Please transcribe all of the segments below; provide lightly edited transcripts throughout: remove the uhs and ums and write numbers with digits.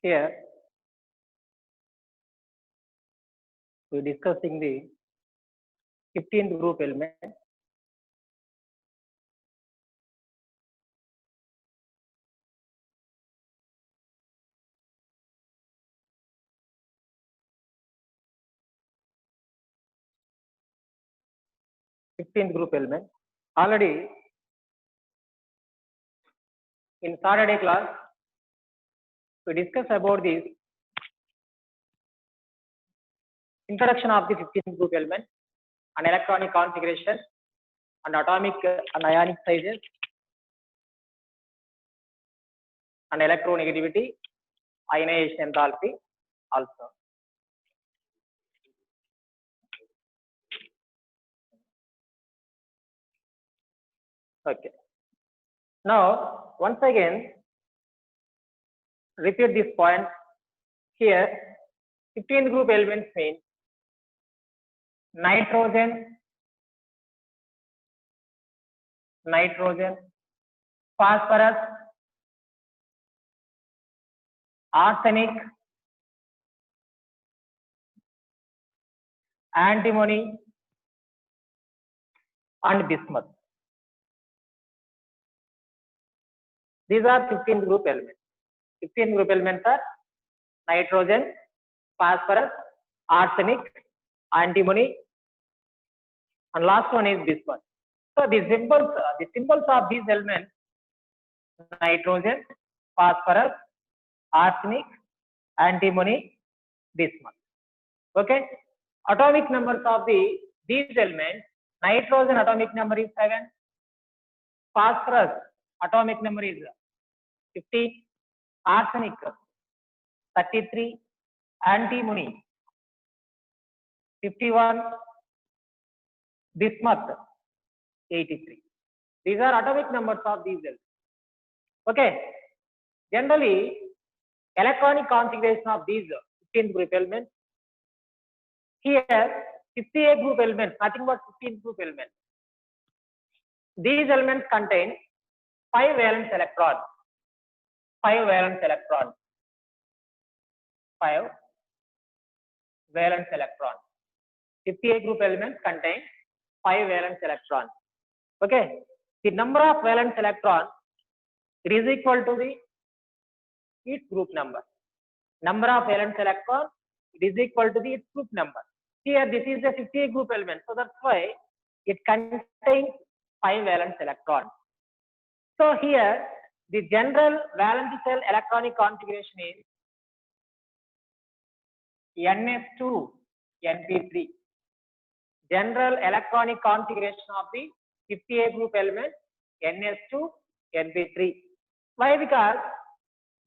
Here we discussing the 15th group element. Already in Saturday class we discussed about this introduction of the 15th group element and electronic configuration and atomic and ionic sizes and electronegativity, ionization enthalpy also. Okay. Now once again repeat this point here. 15th group elements mean nitrogen, phosphorus, arsenic, antimony and bismuth. These are 15th group elements. 15th group elements are nitrogen, phosphorus, arsenic, antimony, and last one is bismuth. So the symbols of these elements: nitrogen, phosphorus, arsenic, antimony, bismuth. Okay. Atomic numbers of these elements: nitrogen atomic number is 7, phosphorus atomic number is 15, arsenic 33, antimony 51, bismuth 83. These are atomic numbers of these elements. Okay. Generally, electronic configuration of these 15th group elements. Here, 58 group elements, nothing but 15th group elements. These elements contain 5 valence electrons. 5 valence electrons. 5 valence electrons. 58 group elements contain 5 valence electrons. Okay. The number of valence electrons, it is equal to its group number. Number of valence electrons, it is equal to its group number. Here this is a 58 group element, so that's why it contains 5 valence electrons. So here the general valence shell electronic configuration is NS2 NP3. General electronic configuration of the 58 group element NS2 NP3. Why? Because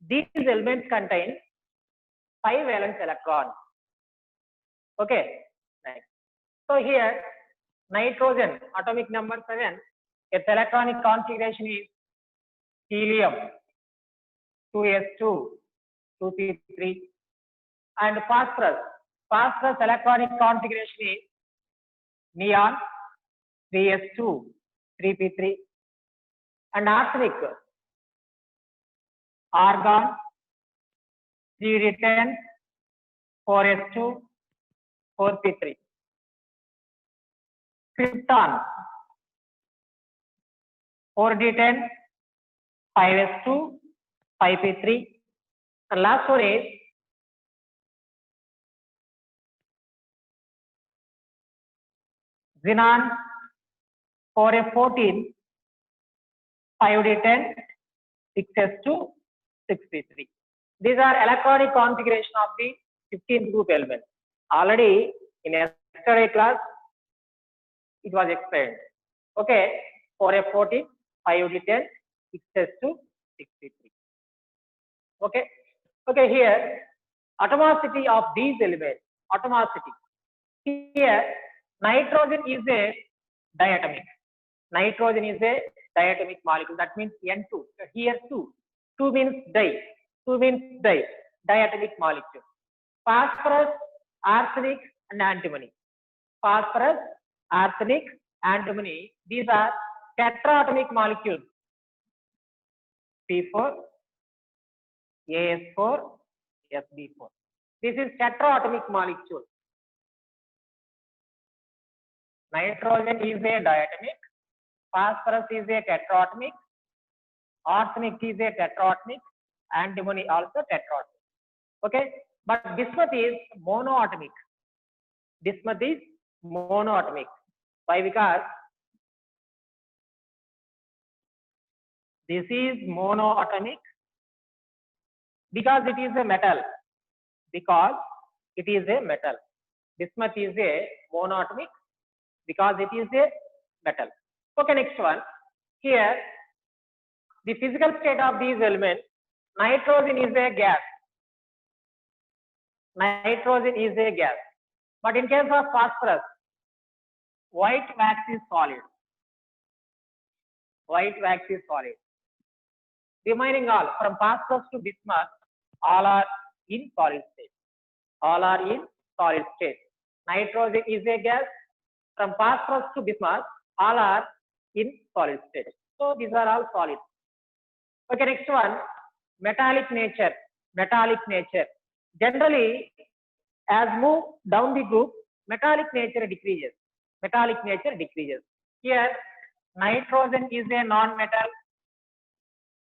these elements contain 5 valence electrons. Okay. Next. So here nitrogen atomic number 7, its electronic configuration is helium 2s2 2p3, and phosphorus electronic configuration is neon 3s2 3p3, and arsenic argon 3d10 4s2 4p3, krypton 4d10 5s2 5p3, and last one is xenon 4f14 5d10 6s2 6p3. These are electronic configuration of the 15th group element. Already in yesterday class it was explained. Okay, 4f14 5d10 6s2 6p3. Okay. Okay, here atomicity of these elements. Atomicity. Here nitrogen is a diatomic. Nitrogen is a diatomic molecule. That means N2. So here 2. 2 means di. 2 means di. Diatomic molecule. Phosphorus, arsenic, and antimony. Phosphorus, arsenic, antimony. These are tetraatomic molecules. P4, AS4, Sb4. This is tetraatomic molecule. Nitrogen is a diatomic, phosphorus is a tetraatomic, arsenic is a tetraatomic, antimony also tetraatomic. Okay, but bismuth is monoatomic. Bismuth is monoatomic. Why? Because this is monoatomic because it is a metal. Because it is a metal. Bismuth is a monoatomic because it is a metal. Okay, next one. Here, the physical state of these elements, nitrogen is a gas. Nitrogen is a gas. But in case of phosphorus, white wax is solid. White wax is solid. Remaining all, from phosphorus to bismuth, all are in solid state. All are in solid state. Nitrogen is a gas. From phosphorus to bismuth, all are in solid state. So these are all solid. Okay, next one, metallic nature. Metallic nature. Generally, as move down the group, metallic nature decreases. Metallic nature decreases. Here, nitrogen is a non-metal.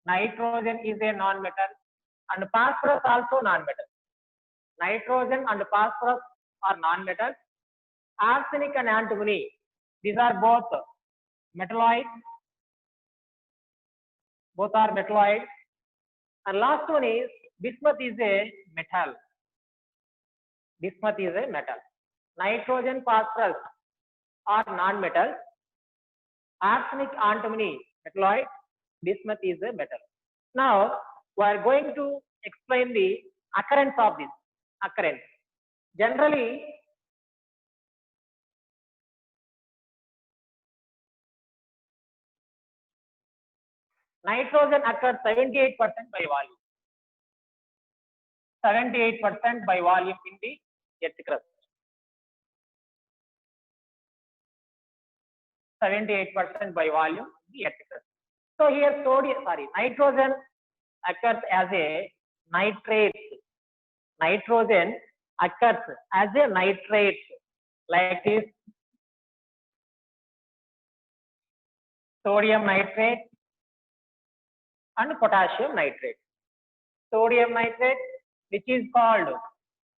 Nitrogen is a non-metal, and phosphorus also non-metal. Nitrogen and phosphorus are non-metals. Arsenic and antimony, these are both metalloids. Both are metalloids. And last one is bismuth is a metal. Bismuth is a metal. Nitrogen, phosphorus are non-metals. Arsenic, antimony, metalloid. Bismuth is a metal. Now, we are going to explain the occurrence of this. Occurrence. Generally, nitrogen occurs 78% by volume. 78% by volume in the earth crust. 78% by volume in the earth crust. So here nitrogen occurs as a nitrate. Nitrogen occurs as a nitrate like this. Sodium nitrate and potassium nitrate. Sodium nitrate, which is called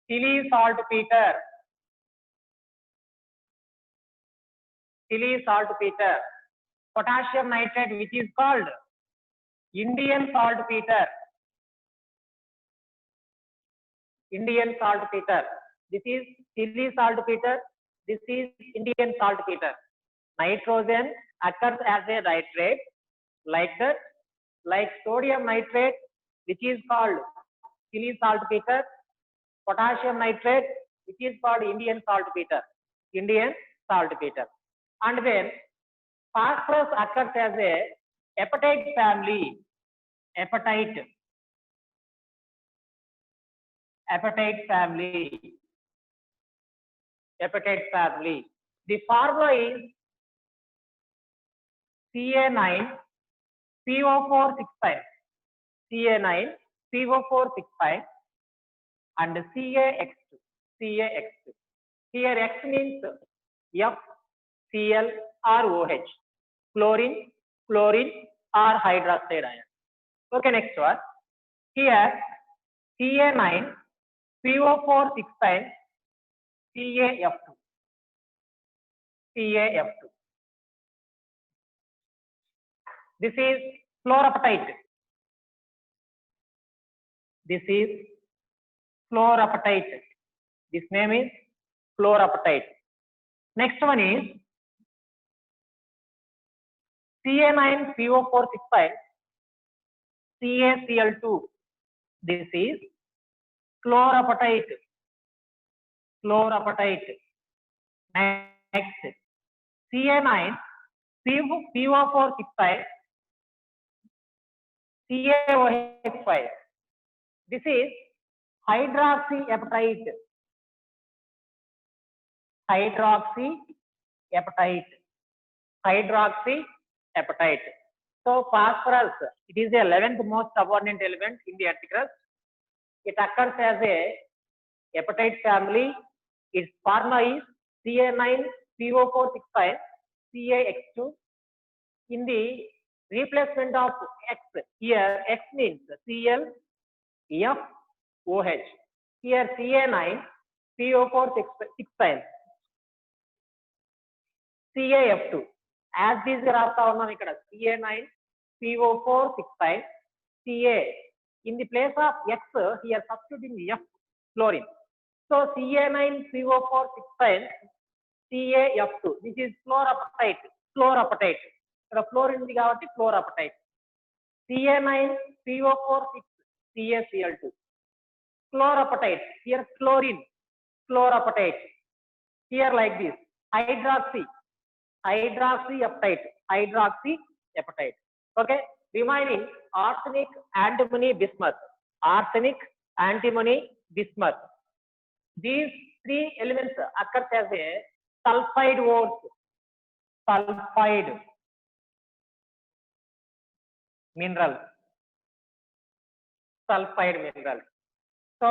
Tilly saltpeter. Tilly saltpeter. Potassium nitrate, which is called Indian saltpeter. Indian saltpeter. This is Tilly saltpeter. This is Indian saltpeter. Nitrogen occurs as a nitrate like that, like sodium nitrate, which is called Tilly saltpeter. Potassium nitrate, which is called Indian saltpeter. Indian saltpeter. And then phosphorus occurs as a apatite family. Apatite. Apatite family. Apatite family. The formula is Ca9 PO465. Ca9 PO465 and CaX2. CaX2. Here X means F, Cl or OH. Chlorine, chlorine or hydroxide ion. Okay, next one. Here Ca9 PO465 CaF2. CaF2. This is fluorapatite. This is fluorapatite. This name is fluorapatite. Next one is Ca9 PO465 CaCl2. This is fluorapatite. Fluorapatite. Next, Ca9 PO465 CaOH5. This is hydroxyapatite. Hydroxyapatite. Hydroxyapatite. So phosphorus, it is the 11th most abundant element in the earth crust. It occurs as a hepatite family. Its pharma is Ca9PO465 CaX2. In the replacement of X, here X means Cl FOH. Here Ca9PO465 CaF2. As this రాస్తా ఉన్నాం ఇక్కడ Ca9PO465 Ca. In the place of X, here substituting F, fluorine. So Ca9PO465 CaF2. This is fluorapatite. Fluorapatite. ఇక్కడ fluorine ఉంది కాబట్టి fluorapatite. Ca9PO46 CaCl2. Fluorapatite. Here chlorine. Fluorapatite. Here like this. Hydroxyapatite. Hydroxyapatite. Okay. Remaining arsenic, antimony, bismuth. Arsenic, antimony, bismuth. These three elements occur as a sulfide ores. Sulfide mineral. Sulfide mineral. So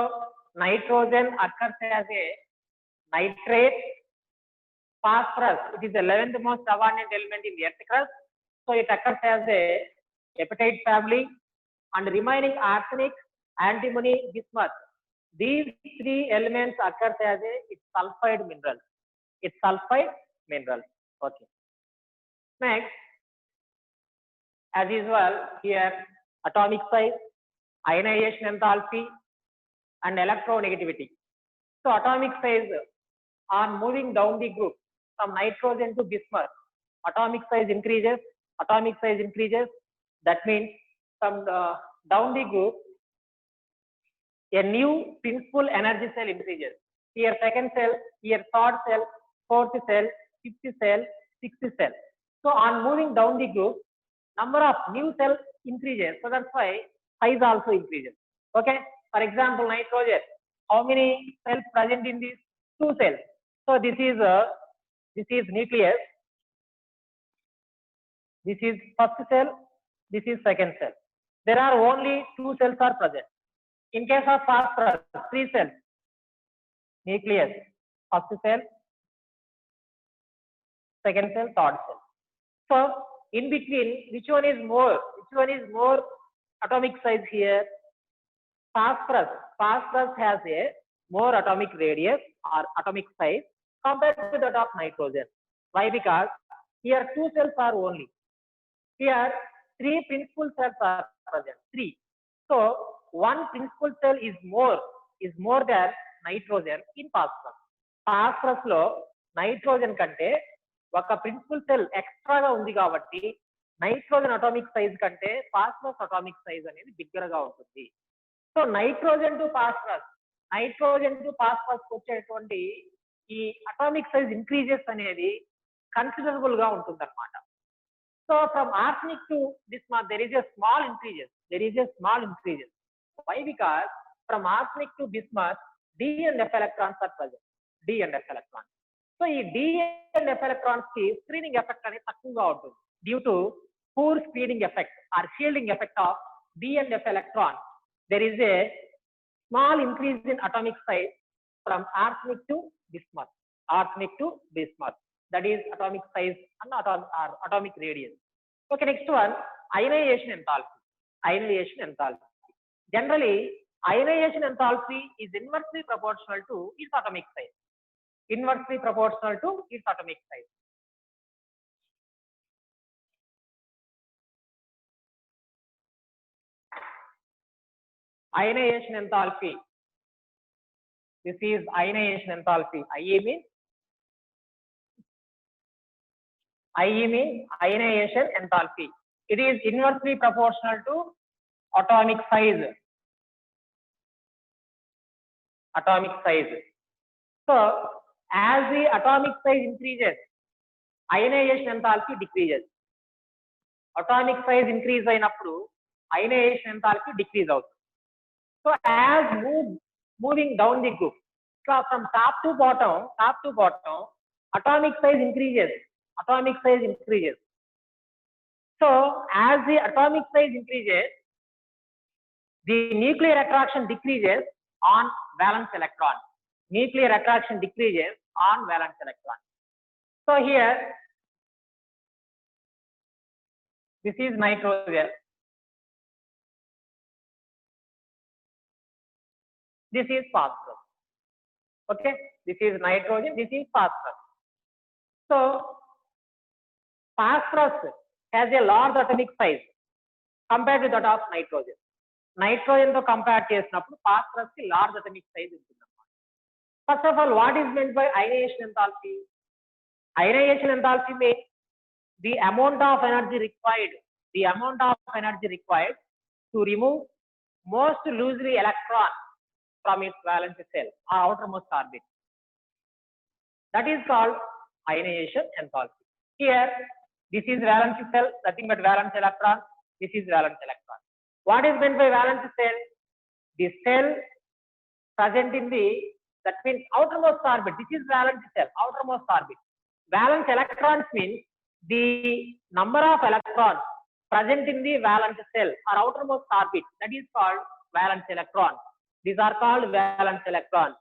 nitrogen occurs as a nitrate. Phosphorus, it is the 11th most abundant element in the earth crust. So it occurs as a hepatite family, and remaining arsenic, antimony, bismuth. These three elements occur as a sulfide mineral. It's sulfide mineral. Okay. Next, as usual, here atomic size, ionization enthalpy, and electronegativity. So atomic size, on moving down the group from nitrogen to bismuth, atomic size increases. Atomic size increases. That means from the down the group, a new principal energy cell increases. Here second cell, here third cell, fourth cell, fifth cell, sixth cell. So on moving down the group, number of new cells increases. So that's why size also increases. Okay. For example, nitrogen. How many cells present in this? 2 cells. So this is nucleus. This is first cell. This is second cell. There are only 2 cells are present. In case of phosphorus, 3 cells. Nucleus, first cell, second cell, third cell. So in between, which one is more? Which one is more atomic size here? Phosphorus. Phosphorus has a more atomic radius or atomic size compared to that of nitrogen. Why? Because here 2 cells are only. Here 3 principal cells are present. 3. So one principal cell is more than nitrogen in phosphorus. Phosphorus lo nitrogen kante oka principal cell extra ga undi kabatti nitrogen atomic size kante phosphorus atomic size anedi bigger ga untundi. So nitrogen to phosphorus వచ్చేటువంటి ఈ atomic size increases అనేది considerable గా ఉంటుంది అన్నమాట. So from arsenic to bismuth there is a small increases. Why? Because from arsenic to bismuth D and F electrons are present. D and F electrons. So ఈ D and F electrons కి screening effect అనేది తక్కువగా ఉంటుంది due to poor screening effect or shielding effect of D and F electron. There is a small increase in atomic size from arsenic to bismuth. That is atomic size and atomic radius. Okay, next one, ionization enthalpy. Generally, ionization enthalpy is inversely proportional to its atomic size. Ionization enthalpy. This is ionization enthalpy. IE means ionization enthalpy. It is inversely proportional to atomic size. So as the atomic size increases, ionization enthalpy decreases. Atomic size increase అయినప్పుడు ionization enthalpy decrease అవుతుంది. So as moving down the group, so from top to bottom, atomic size increases. So as the atomic size increases, the nuclear attraction decreases on valence electron. Nuclear attraction decreases on valence electron. So here, this is nitrogen. This is phosphorus. Okay, this is nitrogen, this is phosphorus. So phosphorus has a large atomic size compared to that of nitrogen. Nitrogen to compare చేసినప్పుడు phosphorus ki large atomic size ఉంటుంది. First of all, what is meant by ionization enthalpy? Ionization enthalpy means the amount of energy required to remove most loosely electron from its valence shell or outermost orbit. That is called ionization enthalpy. Here, this is valence shell, nothing but valence electron. This is valence electron. What is meant by valence shell? The cell present in the, that means outermost orbit. This is valence shell, outermost orbit. Valence electrons means the number of electrons present in the valence shell or outermost orbit. That is called valence electron. These are called valence electrons.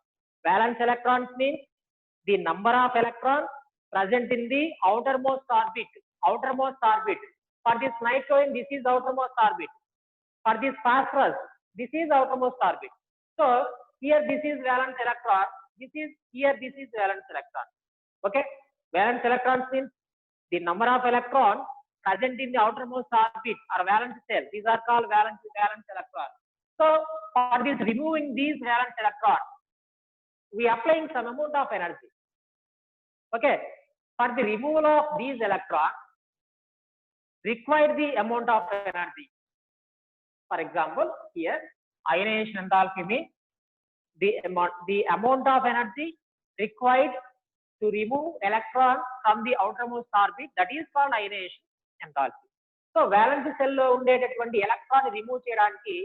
Valence electrons means the number of electrons present in the outermost orbit. Outermost orbit. For this nitrogen, this is outermost orbit. For this phosphorus, this is outermost orbit. So here this is valence electron. This is valence electron. Okay. Valence electrons means the number of electrons present in the outermost orbit or valence shell. These are called valence electrons. So for this removing these valence electrons, we are applying some amount of energy. Okay. For the removal of these electrons, require the amount of energy. For example, here ionization enthalpy means the amount of energy required to remove electron from the outermost orbit, that is called ionization enthalpy. So valence cell lo ఉండేటటువంటి electron remove చేయడానికి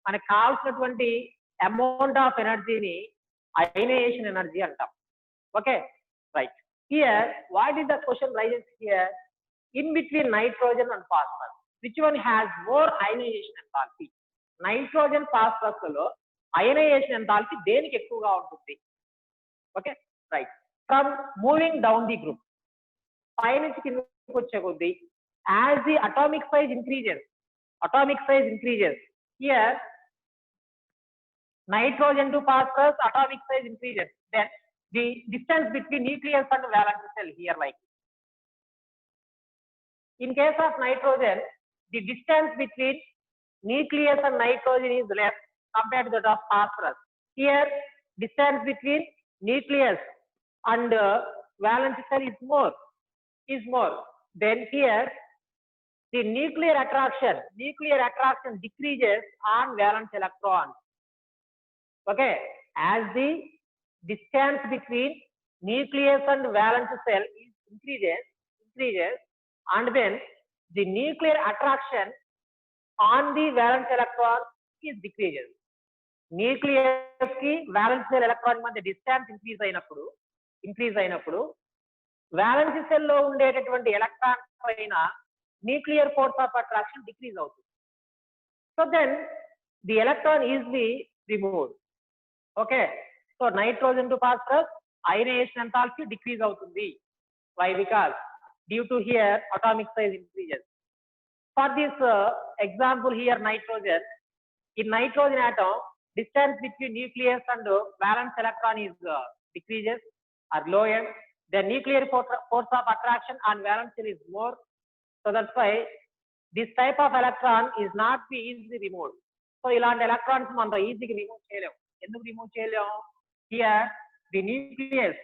మనకు కావాల్సినటువంటి amount of energy ని ionization energy అంటాం. Okay, right. Here, why did the question rises here? In between nitrogen and phosphorus, which one has more ionization enthalpy? Nitrogen, phosphorus లో ionization enthalpy దేనికి ఎక్కువగా ఉంటుంది? Okay, right. From moving down the group, పై నుంచి కిందకి వచ్చే కొద్దీ, as the atomic size increases, here nitrogen to phosphorus atomic size increases, then the distance between nucleus and valence shell here like. In case of nitrogen, the distance between nucleus and nitrogen is less compared to that of phosphorus. Here, distance between nucleus and valence shell is more. Then here, the nuclear attraction decreases on valence electrons. Okay, as the distance between nucleus and valence shell is increases, and then the nuclear attraction on the valence electron is decreases. Nucleus ki valence shell electron మధ్య distance increase అయినప్పుడు valence shell లో ఉండేటటువంటి electrons పైన nuclear force of attraction decrease అవుతుంది. So then the electron is removed. Okay, so nitrogen to phosphorus ionization enthalpy decrease అవుతుంది. Why? Because due to here atomic size increases. For this example here, nitrogen, in nitrogen atom, distance between nucleus and valence electron is decreases or lower. The nuclear force of attraction on valence shell is more. So that's why this type of electron is not be easily removed. So ఇలాంటి electrons మనం easily remove చేయలేము. ఎందుకు remove చేయలేము? Here the nucleus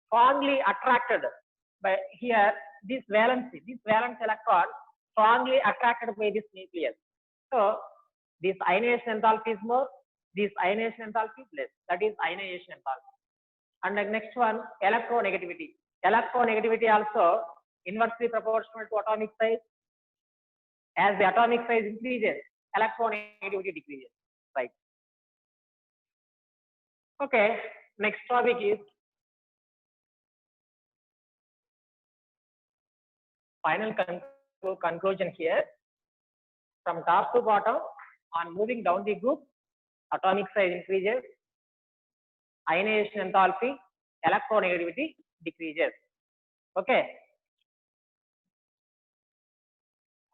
strongly attracted by here this valence electron strongly attracted by this nucleus. So this ionization enthalpy is more, this ionization enthalpy is less. That is ionization enthalpy. And the next one, electronegativity. Electronegativity also inversely proportional to atomic size. As the atomic size increases, electronegativity decreases. Right. Okay. Next topic is final conclusion here. From top to bottom, On moving down the group, atomic size increases, ionization enthalpy, electronegativity decreases. Okay.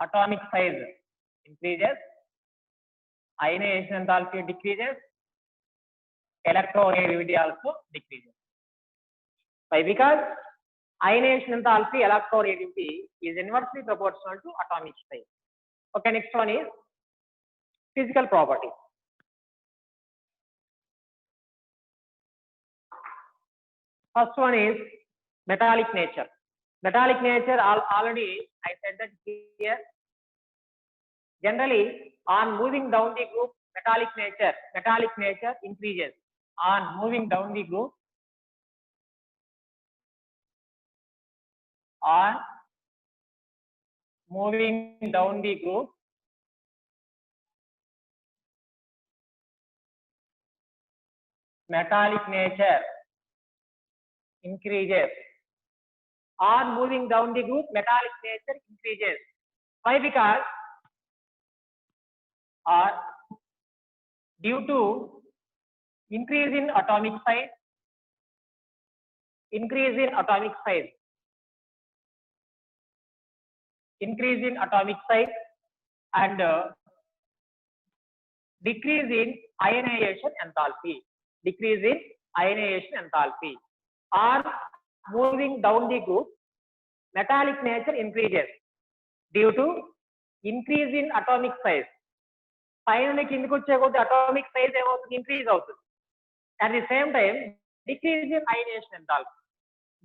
Atomic size increases, ionization enthalpy decreases, electronegativity also decreases. Why? Because ionization enthalpy, electronegativity is inversely proportional to atomic size. Okay, next one is physical properties. First one is metallic nature. Metallic nature, already I said that here. Generally, on moving down the group, metallic nature increases. On moving down the group, metallic nature increases. On moving down the group, metallic nature increases. Why? Because due to increase in atomic size, increase in atomic size and decrease in ionization enthalpy. On moving down the group, metallic nature increases due to increase in atomic size. Finally, atomic size increase also. At the same time, decrease in ionization enthalpy.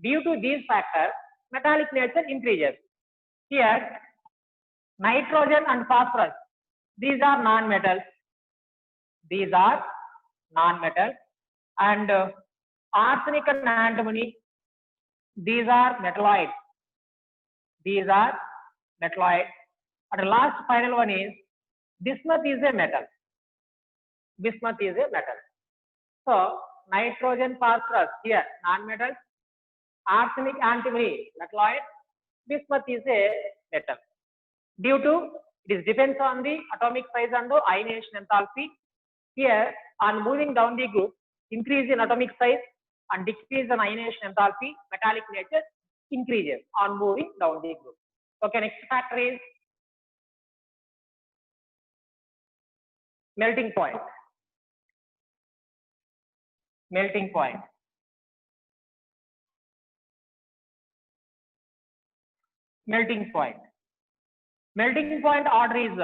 Due to these factors, metallic nature increases. Here, nitrogen and phosphorus, these are non-metals. And arsenic and antimony, these are metalloids. And the last final one is bismuth is a metal. So nitrogen, phosphorus here non-metals, arsenic, antimony metalloid, bismuth is a metal. Due to it depends on the atomic size and the ionization enthalpy. Here, on moving down the group, increase in atomic size and decrease in ionization enthalpy, metallic nature increases on moving down the group. Okay, next factor is melting point. Melting point order is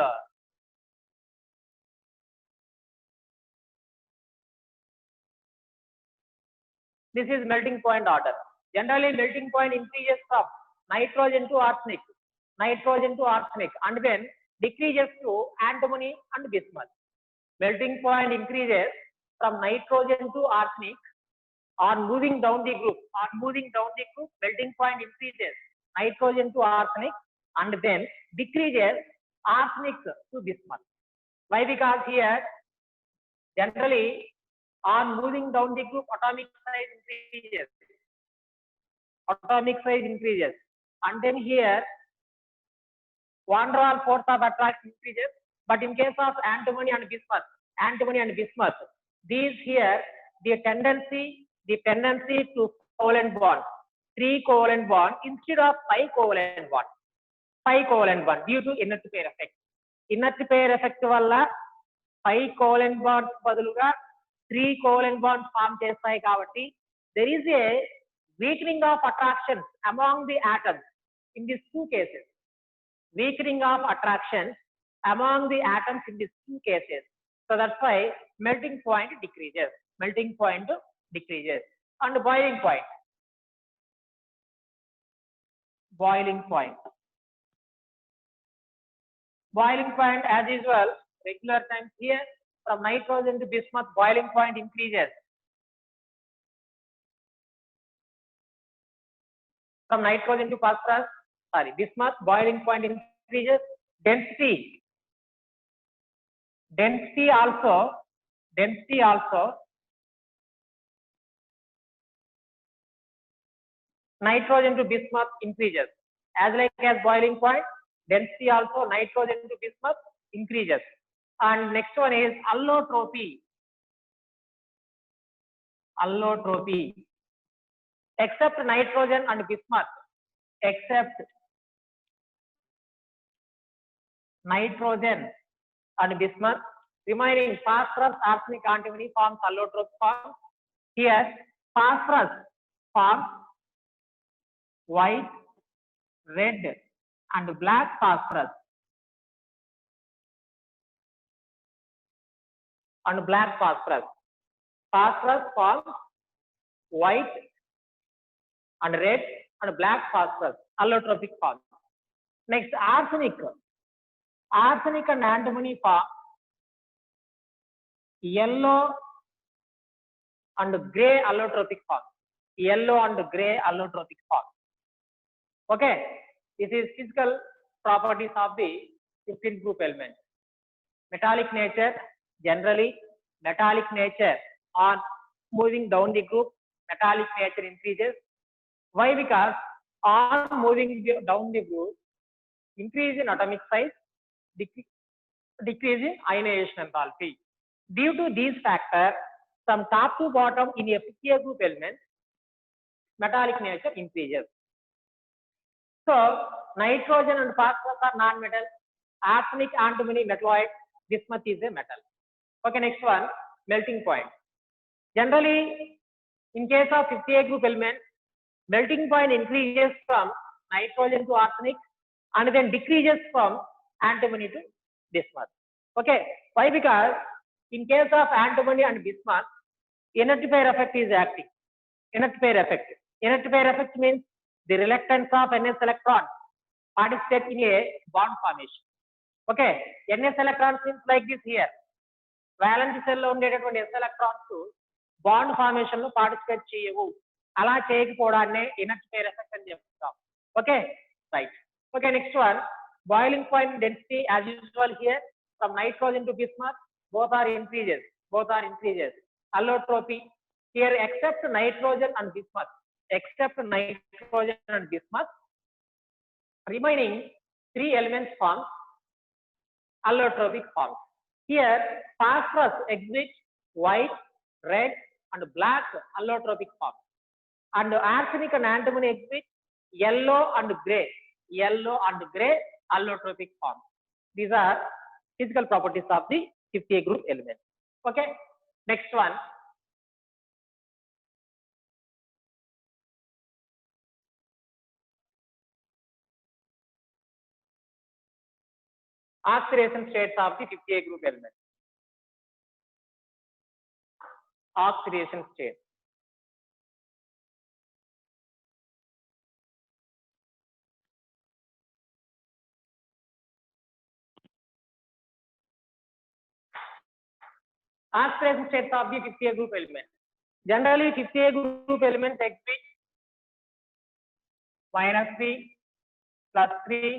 this is melting point order. Generally, melting point increases from nitrogen to arsenic, and then decreases to antimony and bismuth. Melting point increases from nitrogen to arsenic. On moving down the group, melting point increases nitrogen to arsenic and then decreases arsenic to bismuth. Why? Because here generally on moving down the group, atomic size increases, and then here van der Waals force of attraction increases. But in case of antimony and bismuth, these here the tendency to covalent bond, 3 covalent bond instead of 5 covalent bond due to inert pair effect. Inert pair effect valla 5 covalent bonds badaluga 3 covalent bonds form chestayi kabatti there is a weakening of attractions among the atoms in these two cases. So that's why melting point decreases. And boiling point as usual, regular times here from nitrogen to bismuth, boiling point increases. From nitrogen to phosphorus, bismuth, boiling point increases. Density also nitrogen to bismuth increases. As like as boiling point, density also nitrogen to bismuth increases. And next one is allotropy. Allotropy. Except nitrogen and bismuth. Except nitrogen and bismuth, remaining phosphorus, arsenic, antimony forms allotrope form. Here, phosphorus forms white, red, and black phosphorus. And black phosphorus. Phosphorus forms white and red and black phosphorus, allotropic form. Next, arsenic. Arsenic and antimony form yellow and gray allotropic form. Yellow and gray allotropic form. Okay, this is physical properties of the 15th group element. Metallic nature, generally metallic nature on moving down the group, metallic nature increases. Why? Because on moving down the group, increase in atomic size, decrease in ionization enthalpy. Due to these factors, from top to bottom in a 50th group element, metallic nature increases. So, nitrogen and phosphorus are non-metal, arsenic, antimony, metalloid, bismuth is a metal. Okay, next one, melting point. Generally, in case of 58 group element, melting point increases from nitrogen to arsenic and then decreases from antimony to bismuth. Okay, why? Because in case of antimony and bismuth, inert pair effect is acting. Inert pair effect. Inert pair effect means the reluctance of NS electron participate in a bond formation. Okay, NS electron means like this here. Valence cell lo ఉండేటటువంటి S electrons bond formation లో participate చేయవు. అలా చేయకపోవడాన్నే inert pair effect అని చెప్తాం. Okay, right. Okay, next one, boiling point density as usual here from nitrogen to bismuth, both are increases. Both are increases. Allotropy here except nitrogen and bismuth. Except nitrogen and bismuth, remaining three elements form allotropic form. Here, phosphorus exhibits white, red, and black allotropic form, and arsenic and antimony exhibit yellow and gray allotropic form. These are physical properties of the 50A group element. Okay, next one. Oxidation states of the 50A group element. Oxidation state. Oxidation states of the 50A group element. Generally, 50A group element exhibit -3, +3,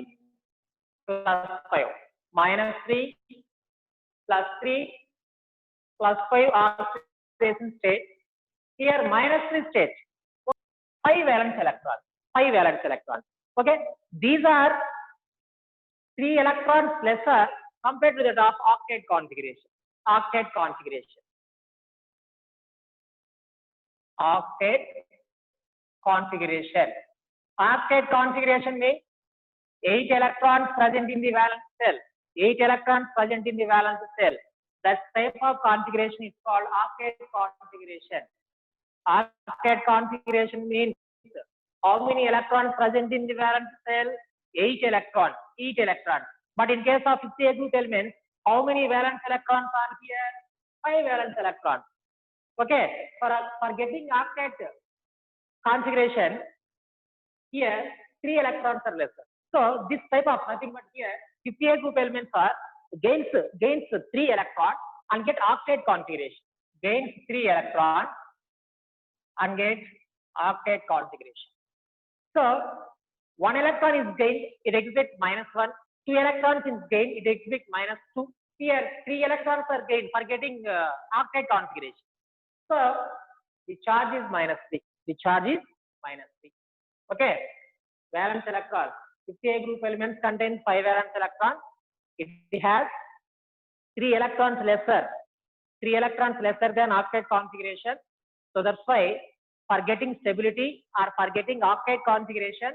+5. -3, +3, +5 oxidation state. Here -3 state, 5 valence electrons. 5 valence electrons. Okay, these are 3 electrons lesser compared to that of octet configuration. Octet configuration. Octet configuration. Octet configuration means 8 electrons present in the valence cell. 8 electrons present in the valence cell. That type of configuration is called octet configuration. Octet configuration means how many electrons present in the valence cell? 8 electrons. Each electron. But in case of 50A group elements, how many valence electrons are here? 5 valence electrons. Okay, for getting octet configuration, here 3 electrons are lesser. So this type of nothing but here 50A group elements are gains 3 electrons and get octet configuration. Gains 3 electrons and get octet configuration. So 1 electron is gained, it exhibits -1. 2 electrons is gained, it exhibits -2. Here 3 electrons are gained for getting octet configuration. So the charge is -3. The charge is -3. Okay, valence electrons. 50A group elements contain 5 valence electrons. It has 3 electrons lesser than octet configuration. So that's why for getting stability or for getting octet configuration,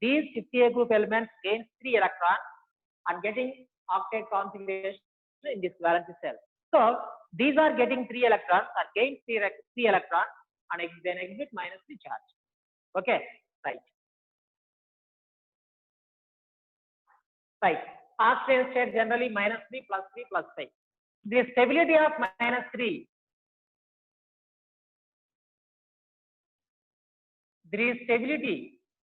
these 50A group elements gain 3 electrons and getting octet configuration in this valence cell. So these are getting 3 electrons or gain 3 electrons and then exhibit -3 charge. Okay, right. Right. Oxidation state generally -3 plus 3 plus 5. The stability of -3. There is stability.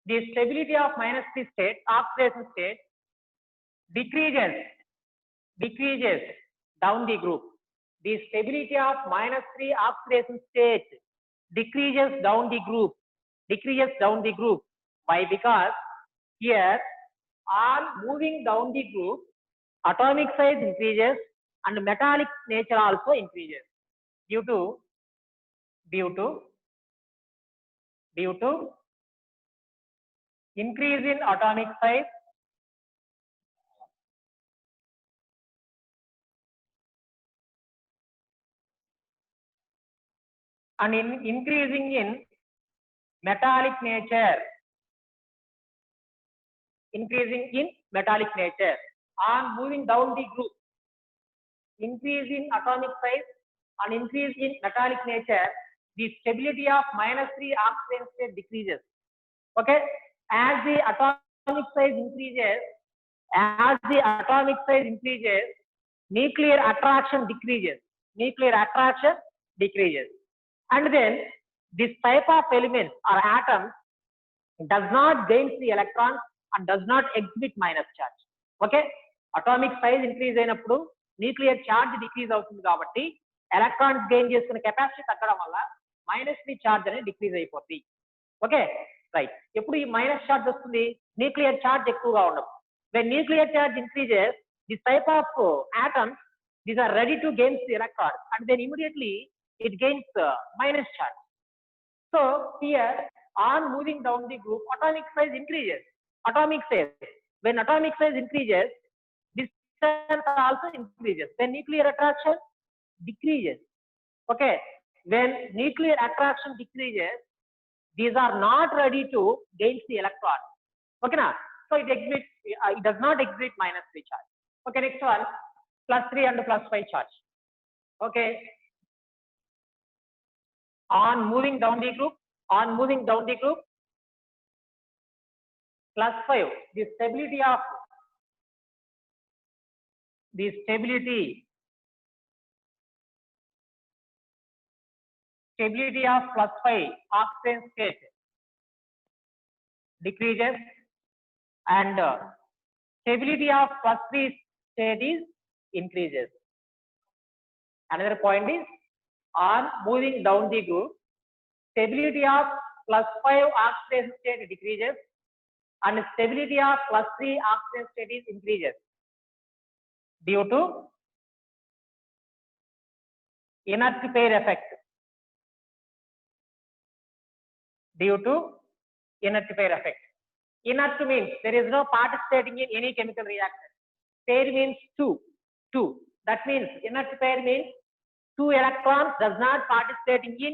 The stability of -3 state, oxidation state, decreases down the group. The stability of -3 oxidation state decreases down the group. Why? Because here on moving down the group, atomic size increases and metallic nature also increases due to increase in atomic size and in increasing in metallic nature. On moving down the group, increase in atomic size and increase in metallic nature, the stability of -3 oxidation state decreases. Okay, as the atomic size increases, nuclear attraction decreases. And then this type of elements or atoms does not gain the electrons and does not exhibit minus charge. Okay, atomic size increase అయినప్పుడు nuclear charge decrease అవుతుంది కాబట్టి electrons gain చేసుకునే capacity తగ్గడం వల్ల -3 charge అనేది decrease అయిపోతుంది. Okay, right. ఎప్పుడు ఈ మైనస్ చార్జ్ వస్తుంది? న్యూక్లియర్ చార్జ్ ఎక్కువగా ఉండదు. when nuclear charge increases, this type of atoms, these are ready to gain the electrons and then immediately it gains minus charge. So here on moving down the group, atomic size increases. When atomic size increases, distance also increases. When nuclear attraction decreases. Okay, when nuclear attraction decreases, these are not ready to gain the electron. Okay, now so it does not exhibit -3 charge. Okay, next one, +3 and +5 charge. Okay, on moving down the group, +5, the stability of +5 oxidation state decreases and stability of +3 state is increases. Another point is, on moving down the group, stability of +5 oxidation state decreases and stability of +3 oxidation state is increases due to inert pair effect. Inert means there is no participating in any chemical reaction. Pair means two. That means inert pair means 2 electrons does not participating in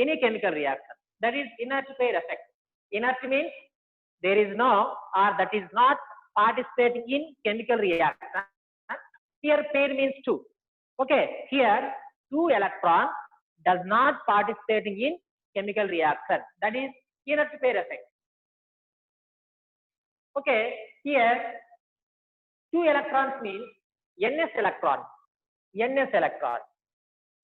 any chemical reaction. That is inert pair effect. Inert means there is no or that is not participating in chemical reaction. Here pair means 2. Okay, here 2 electrons does not participating in chemical reaction. That is inert pair effect. Okay, here 2 electrons means NS electron.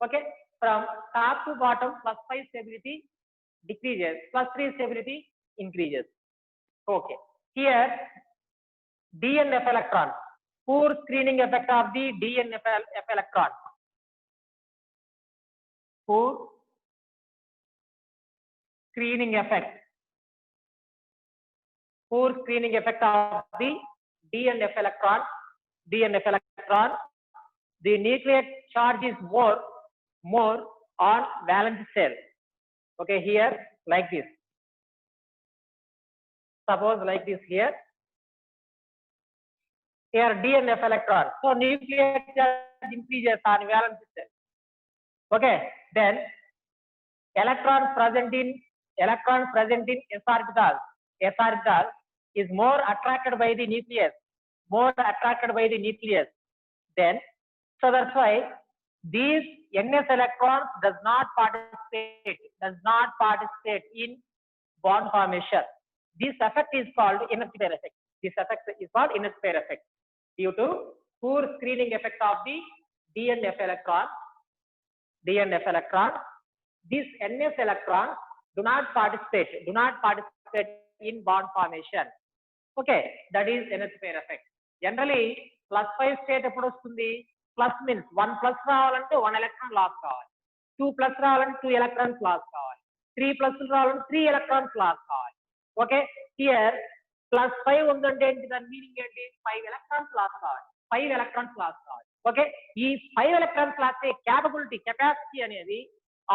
Okay, from top to bottom, +5 stability decreases, +3 stability increases. Okay, here D and F electron, poor screening effect of the D and F electron. Poor screening effect of the D and F electron. The nuclear charge is more on valence shell. Okay, here like this. Suppose like this here. here D and F electrons. So nuclear charge increases on valence shell. Okay, then electrons present in s orbital. S orbital is more attracted by the nucleus, Then, so that's why these ns electrons does not participate in bond formation. This effect is called inertia pair effect. Due to poor screening effect of the D and F electron. These ns electrons do not participate in bond formation. Okay, that is inertia pair effect. Generally, +5 state ఎప్పుడు వస్తుంది? Plus means 1 plus రావాలంటే 1 electron loss కావాలి, 2 plus రావాలంటే 2 electrons loss కావాలి, 3 plus రావాలంటే 3 electrons loss కావాలి. Okay, here +5 ఉందంటే ఏంటి, దాని మీనింగ్ ఏంటి? 5 electrons loss కావాలి. ఓకే, ఈ 5 electrons loss కెపాసిటీ అనేది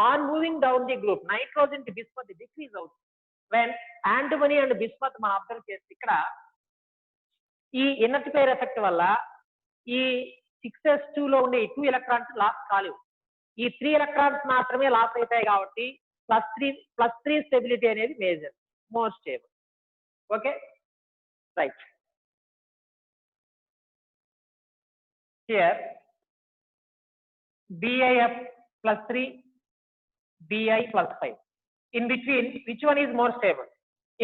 on moving down the group, nitrogen కి బిస్మత్ డిక్రీజ్ అవుతుంది. when antimony and bismuth మనం అబ్జర్వ్ చేస్తే ఇక్కడ ఈ ఇనర్ట్ పేర్ ఎఫెక్ట్ వల్ల ఈ 6s2 లో ఉండే 2 ఎలక్ట్రాన్స్ లాస్ కాలేవు, ఈ 3 ఎలక్ట్రాన్స్ మాత్రమే లాస్ అవుతాయి. కాబట్టి +3 స్టెబిలిటీ అనేది major, more stable. Okay, right. Here BiF +3, Bi +5. In between, which one is more stable?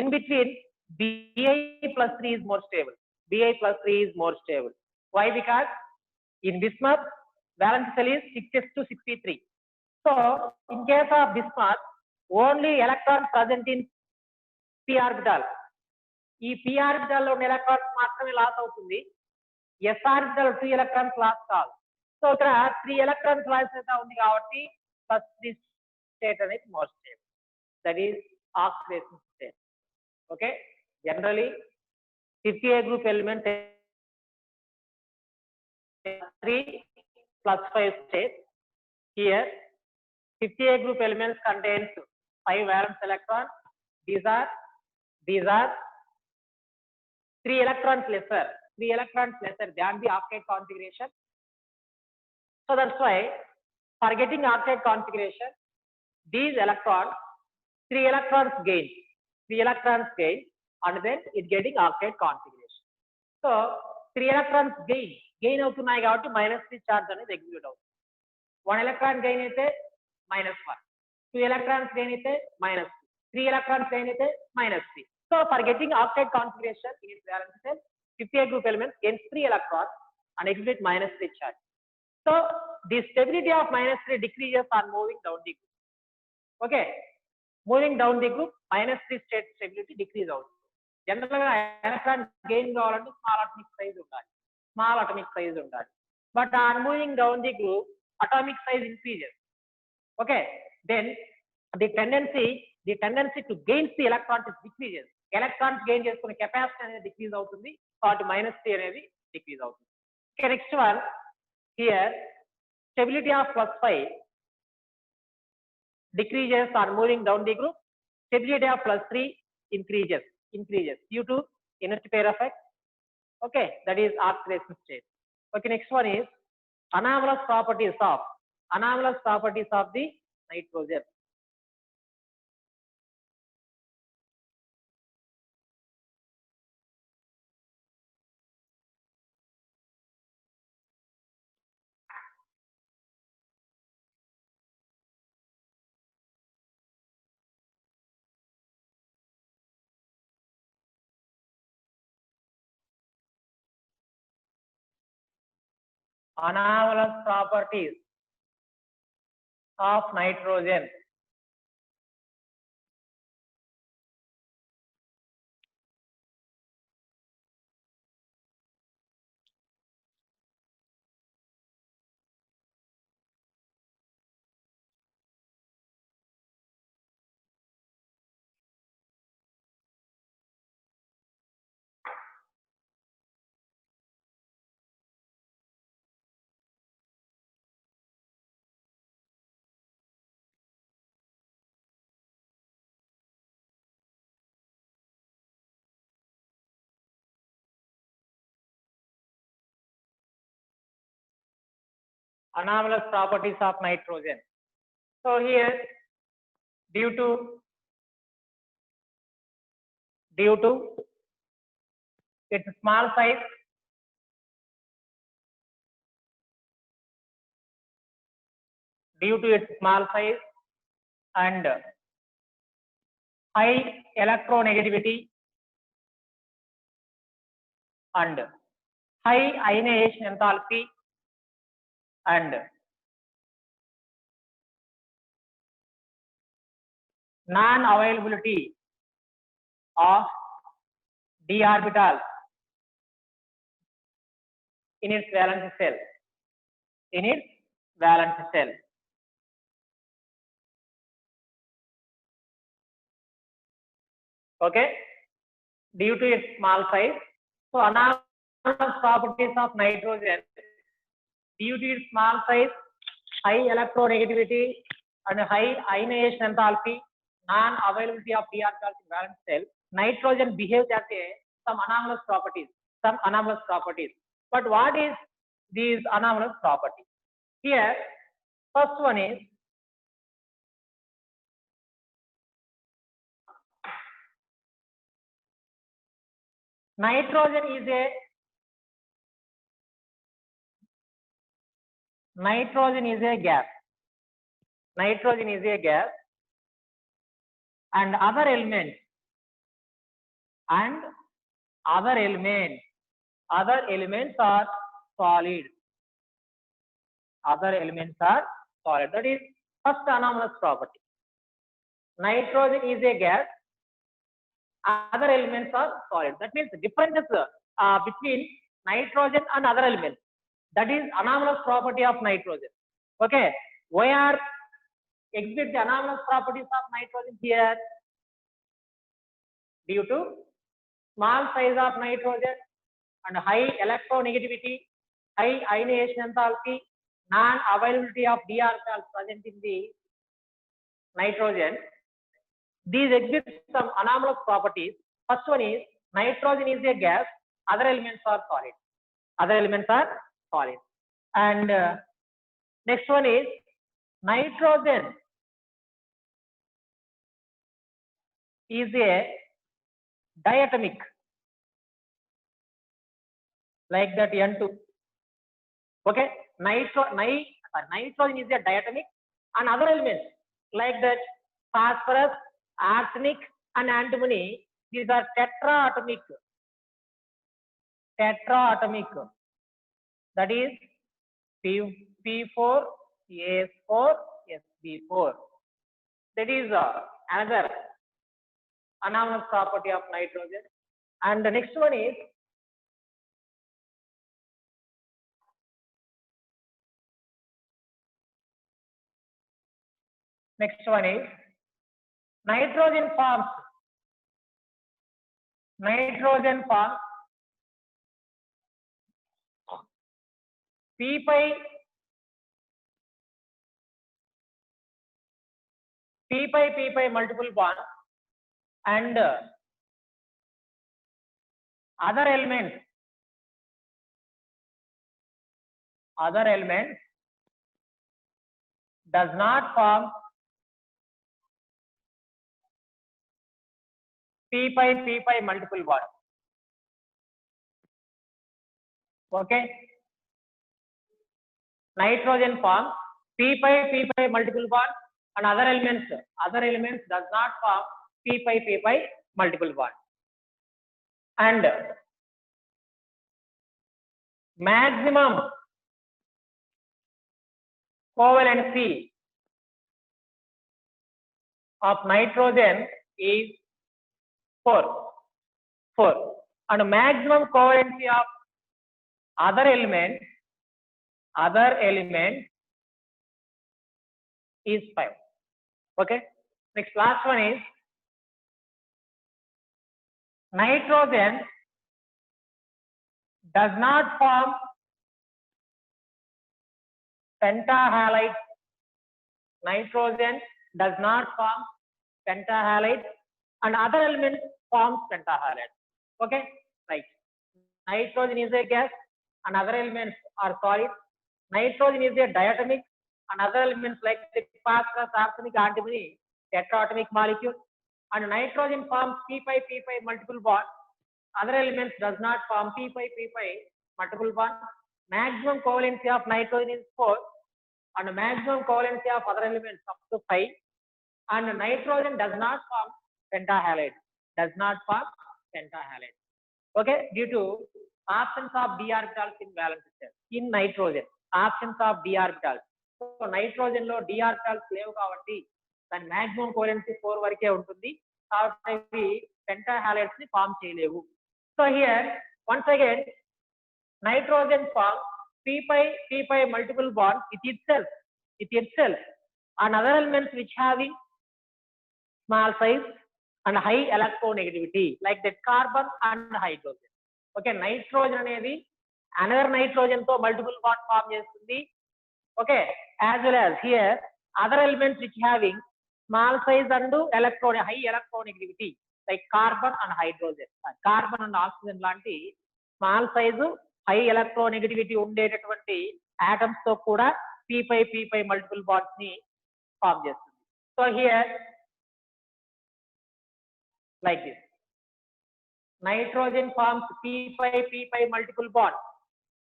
In between, Bi +3 is more stable. Why? Because in bismuth, valence shell is 6s2 So, in case of bismuth, only electron present in p orbital. ఈ p orbital లో electrons మాత్రమే loss అవుతుంది. s orbital 2 electrons loss కాదు. So ఇక్కడ 3 electrons loss అయితే ఉంది కాబట్టి +3 state అనేది more stable. That is oxidation state. Okay, generally 50A group element 3 + 5 states. Here 50A group elements contains 5 valence electrons. These are 3 electrons lesser than the octet configuration. So that's why for getting octet configuration, these electrons 3 electrons gain and then it getting octet configuration. So 3 electrons gain అవుతున్నాయి కాబట్టి -3 charge అనేది execute అవుతుంది. 1 electron gain అయితే -1, 2 electrons gain అయితే -2, 3 electrons gain అయితే -3. So for getting octet configuration in its valence shell, 50A group element gains 3 electrons and exhibit -3 charge. So the stability of -3 decreases on moving down the group. Okay, moving down the group, -3 state stability decrease అవుతుంది. General గా electron gain కావాలంటే small atomic size ఉండాలి. But on moving down the group, atomic size increases. Okay, then the tendency to gain the electrons decreases. Electrons gain చేసుకునే capacity అనేది decrease అవుతుంది, కాబట్టి -3 అనేది decrease అవుతుంది. Okay, next one here, stability of +5 decreases on moving down the group. Stability of +3 increases due to inertia pair effect. Okay, that is oxidation state. Okay, next one is anomalous properties of the nitrogen. Anomalous properties of nitrogen. anomalous properties of nitrogen. So here, due to its small size, and high electronegativity and high ionization enthalpy and non-availability of d orbitals in its valence shell. Okay, due to its small size. So anomalous properties of nitrogen, due to its small size, high electronegativity and high ionization enthalpy, non-availability of d orbitals in valence shell, nitrogen behaves as some anomalous properties. But what is these anomalous properties? Here, first one is nitrogen is a gas. Nitrogen is a gas, and other elements are solid. That is first anomalous property. Nitrogen is a gas, other elements are solid. That means the differences between nitrogen and other elements. That is anomalous property of nitrogen. Okay, where exhibit the anomalous properties of nitrogen here? Due to small size of nitrogen and high electronegativity, high ionization enthalpy, non-availability of d orbitals present in the nitrogen. These exhibit some anomalous properties. First one is nitrogen is a gas, other elements are solid. And next one is nitrogen is a diatomic, like that N2. Okay, nitrogen is a diatomic, and other elements like that phosphorus, arsenic, and antimony, these are tetraatomic. That is P4, S4, Sp4. That is another anomalous property of nitrogen. And the next one is nitrogen forms P5 multiple bond, and other elements does not form P5 multiple bond. Okay, nitrogen forms P5 multiple bond, and other elements does not form P5 multiple bond. And maximum covalency of nitrogen is 4, and maximum covalency of other element is 5. Okay, next last one is nitrogen does not form pentahalide. And other element forms pentahalide. Okay, right. Nitrogen is a gas, and other elements are solid. Nitrogen is a diatomic, and other elements like the phosphorus, arsenic, antimony, tetraatomic molecule, and nitrogen forms p5 multiple bond. Other elements does not form p5 multiple bond. Maximum covalency of nitrogen is 4, and maximum covalency of other elements up to 5. And nitrogen does not form pentahalide. Does not form pentahalide. Okay, due to absence of d orbitals in valence shell. In nitrogen, absence of d orbitals. So nitrogen lo d orbitals levu kabatti దాని maximum covalency 4 వరకే ఉంటుంది. కాబట్టి pentahalides ని form చేయలేవు. So here once again nitrogen forms p5 multiple bond with itself and other elements which having small size and high electronegativity like that carbon and hydrogen. Okay, nitrogen అనేది another nitrogen తో multiple bond form చేస్తుంది. Okay, as well as here other elements which having small size and high electronegativity like carbon and hydrogen. Carbon and oxygen లాంటి small size high electronegativity ఉండేటటువంటి atoms తో కూడా p5 multiple bonds ని form చేస్తుంది. So here like this, nitrogen forms p5 multiple bond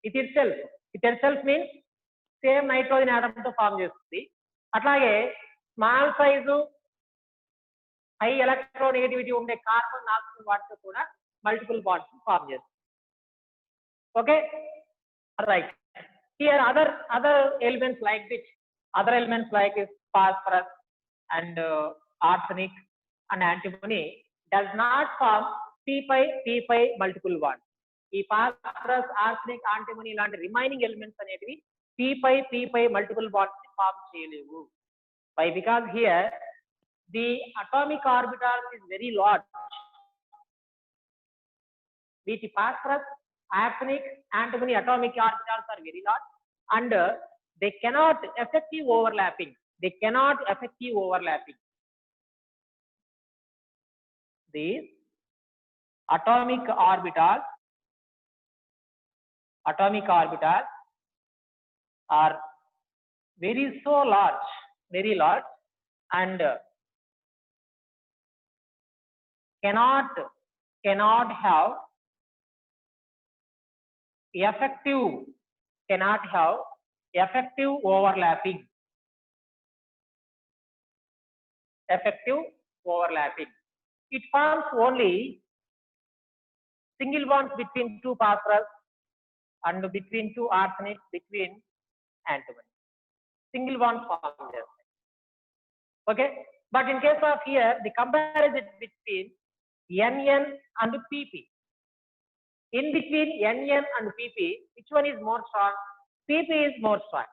with itself. With itself means same nitrogen atom to form చేస్తుంది. అట్లాగే small size high electronegativity ఉండే carbon oxygen వాటితో కూడా మల్టిపుల్ బాండ్స్ ఫామ్ చేస్తుంది. Okay, right. Here other elements like which other elements like is phosphorus and arsenic and antimony does not form p5 multiple bond. ఈ phosphorus, arsenic, antimony లాంటి remaining elements అనేవి p5 multiple bonds ని form చేయలేవు. Why? Because here the atomic orbital is very large. With phosphorus, arsenic, antimony atomic orbitals are very large and they cannot effective overlapping. These atomic orbitals are very large and cannot have effective overlapping. It forms only single bonds between two phosphorus and between two arsenic, between antimony. Single bond form there. Okay, but in case of here the comparison between NN and PP. In between NN and PP, which one is more strong? PP is more strong.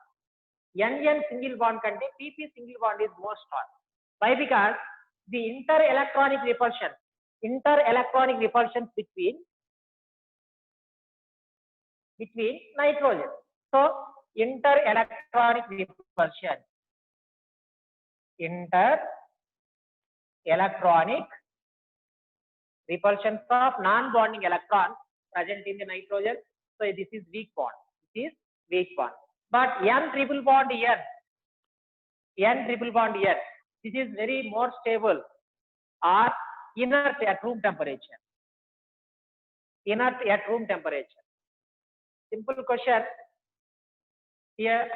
NN single bond kante PP single bond is more strong. Why? Because the inter-electronic repulsion between nitrogen. So inter-electronic repulsion of non-bonding electrons present in the nitrogen. So this is weak bond. But N triple bond N, this is very more stable or inert at room temperature. Simple question. Here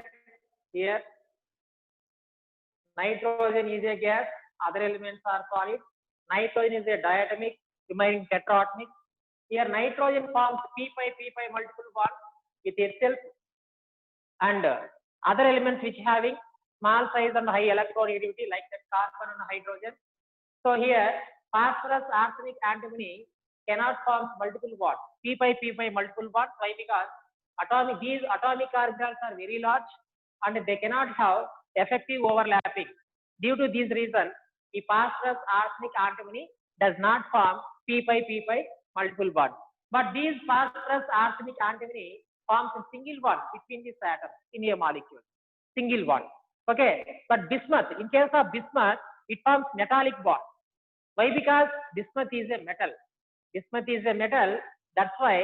nitrogen is a gas, other elements are solid. Nitrogen is a diatomic, remaining tetraatomic. Here nitrogen forms p5 multiple bond with itself and other elements which having small size and high electronegativity like that carbon and hydrogen. So here phosphorus, arsenic, antimony cannot form multiple bonds, p5 multiple bonds. Why? Because these atomic orbitals are very large and they cannot have effective overlapping. Due to this reason, the phosphorus, arsenic, antimony does not form p5 multiple bond. But these phosphorus, arsenic, antimony forms a single bond between these atoms in a molecule. Single bond. Okay. But bismuth, in case of bismuth, it forms metallic bond. Why? Because bismuth is a metal. That's why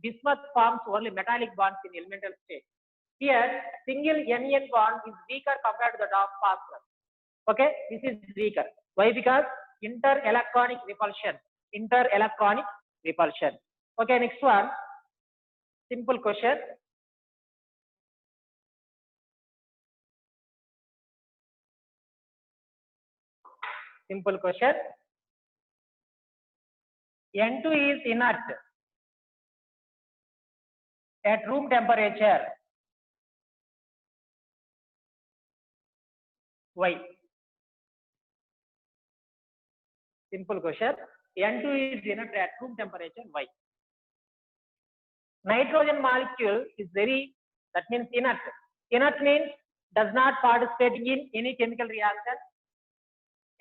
bismuth forms only metallic bonds in elemental state. Here, single NN bond is weaker compared to that of phosphorus. Okay, this is weaker. Why? Because inter-electronic repulsion. Inter-electronic repulsion. Okay, next one. Simple question. Simple question. N2 is inert at room temperature. Why? Simple question. N2 is inert at room temperature. Why? Nitrogen molecule is that means inert. Inert means does not participate in any chemical reaction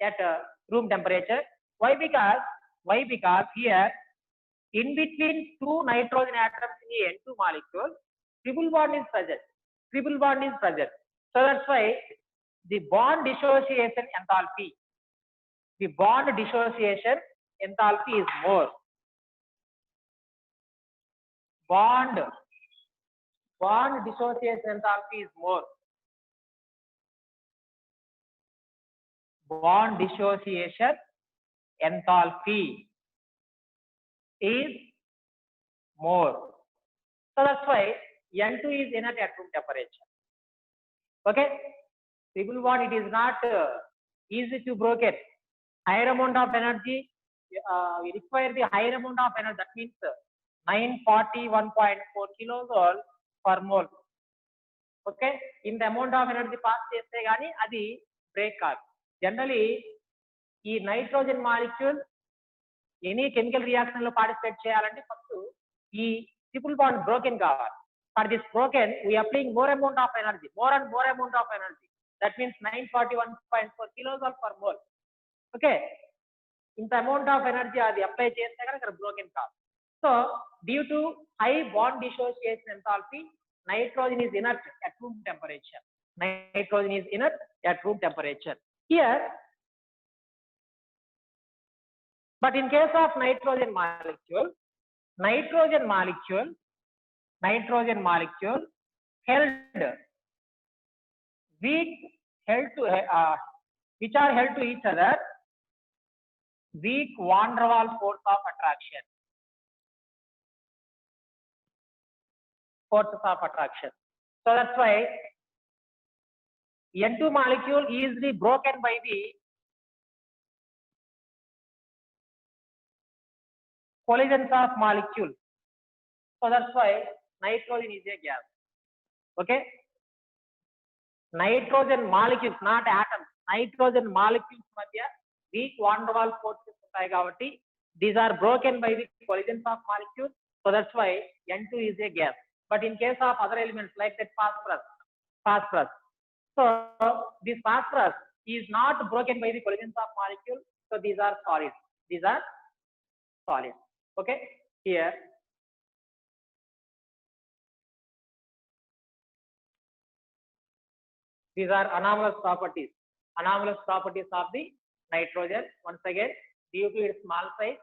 at room temperature. Why? Because here in between two nitrogen atoms in the N2 molecule, triple bond is present. Triple bond is present. So that's why the bond dissociation enthalpy. The bond dissociation enthalpy is more. Bond dissociation enthalpy is more. Bond dissociation enthalpy is more. So that's why N2 is inert at room temperature. Okay, triple bond, it is not easy to break it. Higher amount of energy, we require the higher amount of energy. That means 941.4 kilojoule per mole. Okay, in the amount of energy pass cheste gaani adi break kaadu. Generally, ee nitrogen molecule any chemical reaction lo participate cheyalante first ee triple bond broken kavali. For this broken, we are applying more amount of energy, more and more amount of energy. That means 941.4 kilojoule per mole. Okay, in the amount of energy adi apply cheste ganaka broken kaadu. So due to high bond dissociation enthalpy, nitrogen is inert at room temperature. Nitrogen is inert at room temperature. Here, but in case of nitrogen molecule held weak, held to which are held to each other, weak van der Waals force of attraction. Forces of attraction. So that's why N2 molecule is easily broken by the collisions of molecules. So that's why nitrogen is a gas. Okay, nitrogen molecules, not atoms. Nitrogen molecules madhya weak van der Waals forces ఉంటాయి కాబట్టి these are broken by the collisions of molecules. So that's why N2 is a gas. But in case of other elements like that phosphorus, so this phosphorus is not broken by the collisions of molecules. So these are solids. Okay, here these are anomalous properties of the nitrogen. Once again, due to its small size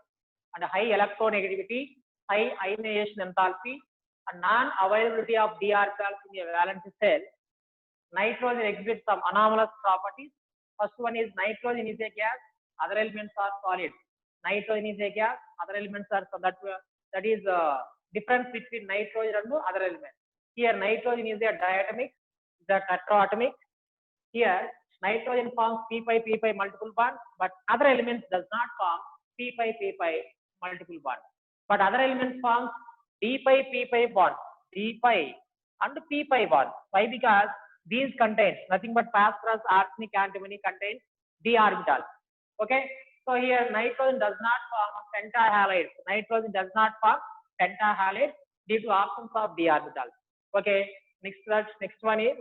and high electronegativity, high ionization enthalpy, and non-availability of d orbitals in a valence cell, nitrogen exhibits some anomalous properties. First one is nitrogen is a gas, other elements are solids. Nitrogen is a gas, other elements are that is difference between nitrogen and other elements. Here nitrogen is a diatomic, the tetraatomic. Here nitrogen forms p-pi multiple bond, but other elements does not form p-pi multiple bond. But other elements forms d-pi bond, d-pi and p-pi bond. Why? Because these contains nothing but phosphorus, arsenic, antimony contains d orbitals. Okay, so here nitrogen does not form pentahalides. Nitrogen does not form pentahalides due to absence of d orbitals. Okay, next one is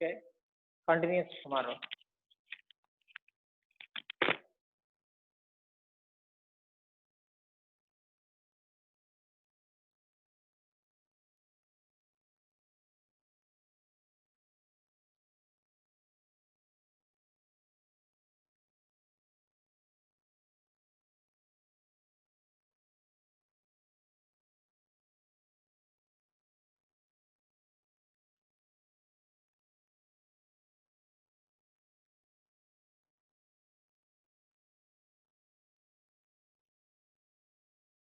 okay. continues tomorrow.